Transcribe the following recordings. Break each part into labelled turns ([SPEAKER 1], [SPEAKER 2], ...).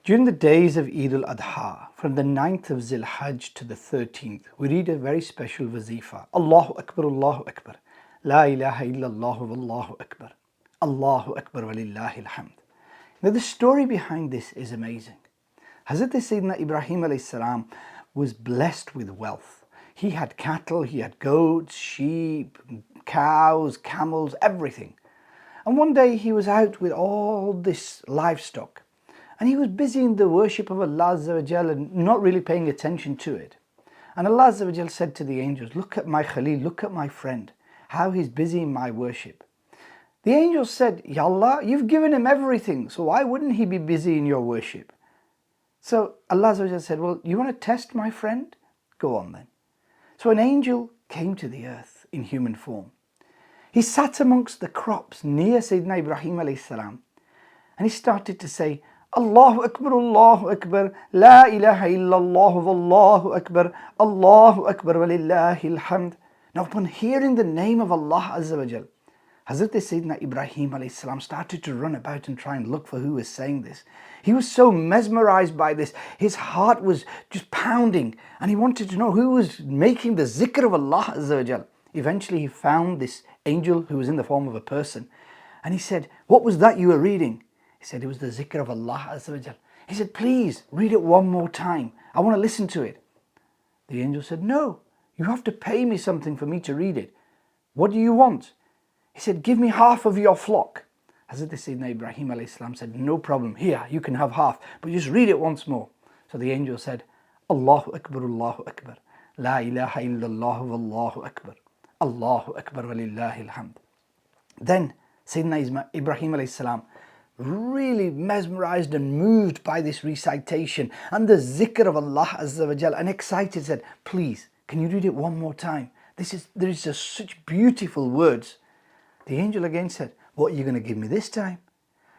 [SPEAKER 1] During the days of Eid al-Adha, from the 9th of Zil-Hajj to the 13th, we read a very special wazifa. Allahu Akbar, Allahu Akbar. La ilaha illallah wallahu Akbar. Allahu Akbar walillahi alhamd. Now the story behind this is amazing. Hazrat Sayyidina Ibrahim alayhi salam was blessed with wealth. He had cattle, he had goats, sheep, cows, camels, everything. And one day he was out with all this livestock. And he was busy in the worship of Allah Azza wa Jal and not really paying attention to it. And Allah Azza wa Jal said to the angels, look at my Khalil, look at my friend, how he's busy in my worship. The angels said, Ya Allah, you've given him everything, so why wouldn't he be busy in your worship? So Allah Azza wa Jal said, well, you want to test my friend? Go on then. So an angel came to the earth in human form. He sat amongst the crops near Sayyidina Ibrahim alayhi salam, and he started to say, Allahu Akbar, La ilaha illallah wallahu Akbar, Allahu Akbar walillahi alhamd. Now upon hearing the name of Allah Azza wa Jal, Hazrat Sayyidina Ibrahim alayhi salam started to run about and try and look for who was saying this. He was so mesmerized by this, his heart was just pounding and he wanted to know who was making the zikr of Allah Azza wa Jal. Eventually he found this angel who was in the form of a person and he said, what was that you were reading? He said, it was the zikr of Allah Azza wa Jal. He said, please read it one more time. I want to listen to it. The angel said, no, you have to pay me something for me to read it. What do you want? He said, give me half of your flock. Hazrat Sayyidina Ibrahim alayhi salam said, no problem, here, you can have half, but just read it once more. So the angel said, Allahu Akbar, La ilaha illallah wallahu Akbar, Allahu Akbar walillahi alhamd. Then Sayyidina Ibrahim alayhi salam, really mesmerized and moved by this recitation and the zikr of Allah Azza wa Jal, and excited said, please, can you read it one more time? There is just such beautiful words. The angel again said, what are you going to give me this time?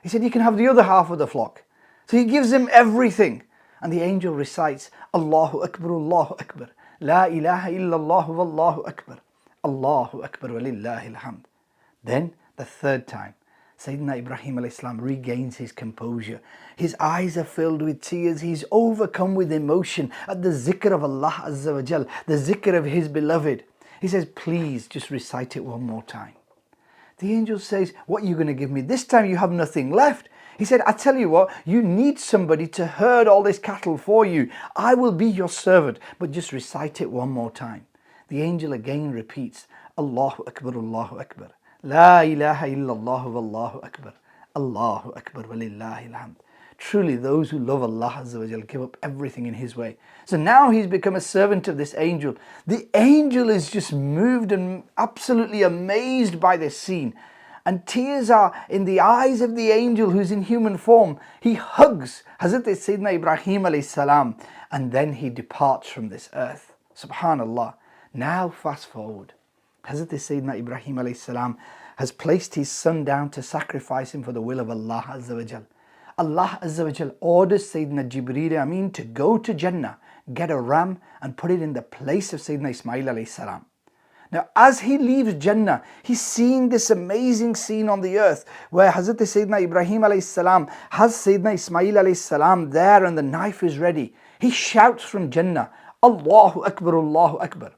[SPEAKER 1] He said, you can have the other half of the flock. So he gives him everything. And the angel recites, Allahu Akbar, La ilaha illallah wallahu Akbar, Allahu Akbar walillahi alhamd. Then the third time, Sayyidina Ibrahim alayhi salam regains his composure. His eyes are filled with tears. He's overcome with emotion at the zikr of Allah Azza wa Jal, the zikr of his beloved. He says, please just recite it one more time. The angel says, what are you going to give me? This time you have nothing left. He said, I tell you what, you need somebody to herd all this cattle for you. I will be your servant, but just recite it one more time. The angel again repeats, Allahu Akbar, La ilaha illallah wallahu Akbar, Allahu Akbar walillahi alhamd. Truly those who love Allah Azza wa Jal give up everything in His way. So now he's become a servant of this angel. The angel is just moved and absolutely amazed by this scene. And tears are in the eyes of the angel who's in human form. He hugs Hazrat Sayyidina Ibrahim alayhi salam, and then he departs from this earth. Subhanallah. Now fast forward. Hazrat Sayyidina Ibrahim alayhi salam has placed his son down to sacrifice him for the will of Allah Azza wa Jal. Allah Azza wa Jal orders Sayyidina Jibreel Amin to go to Jannah, get a ram and put it in the place of Sayyidina Ismail alayhi salam. Now as he leaves Jannah, he's seeing this amazing scene on the earth where Hazrat Sayyidina Ibrahim alayhi salam has Sayyidina Ismail alayhi salam there and the knife is ready. He shouts from Jannah, Allahu Akbar, Allahu Akbar.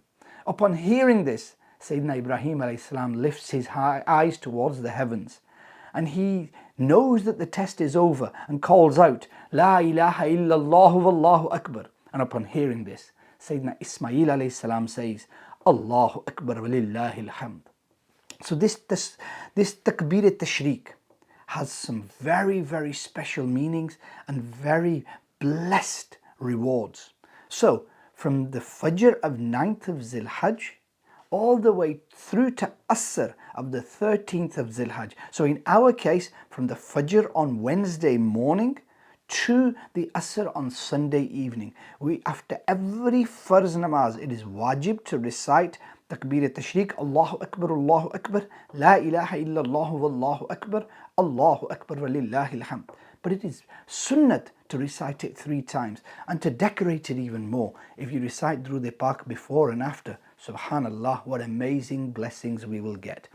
[SPEAKER 1] Upon hearing this, Sayyidina Ibrahim alayhi salam lifts his eyes towards the heavens and he knows that the test is over and calls out, La ilaha illallah wallahu Akbar. And upon hearing this, Sayyidina Ismail alayhi salam says, Allahu Akbar walillahi alhamd. So this Takbeer-e-Tashreeq has some very, very special meanings and very blessed rewards. So from the Fajr of 9th of Zil-Hajj all the way through to Asr of the 13th of Zil-Hajj. So in our case, from the Fajr on Wednesday morning to the Asr on Sunday evening, after every farz namaz, it is wajib to recite Takbeer-e-Tashreeq, Allahu Akbar, La ilaha illallah wallahu Akbar, Allahu Akbar walillahi alhamd. But it is sunnat to recite it 3 times and to decorate it even more. If you recite Durood Pak before and after, subhanallah, what amazing blessings we will get.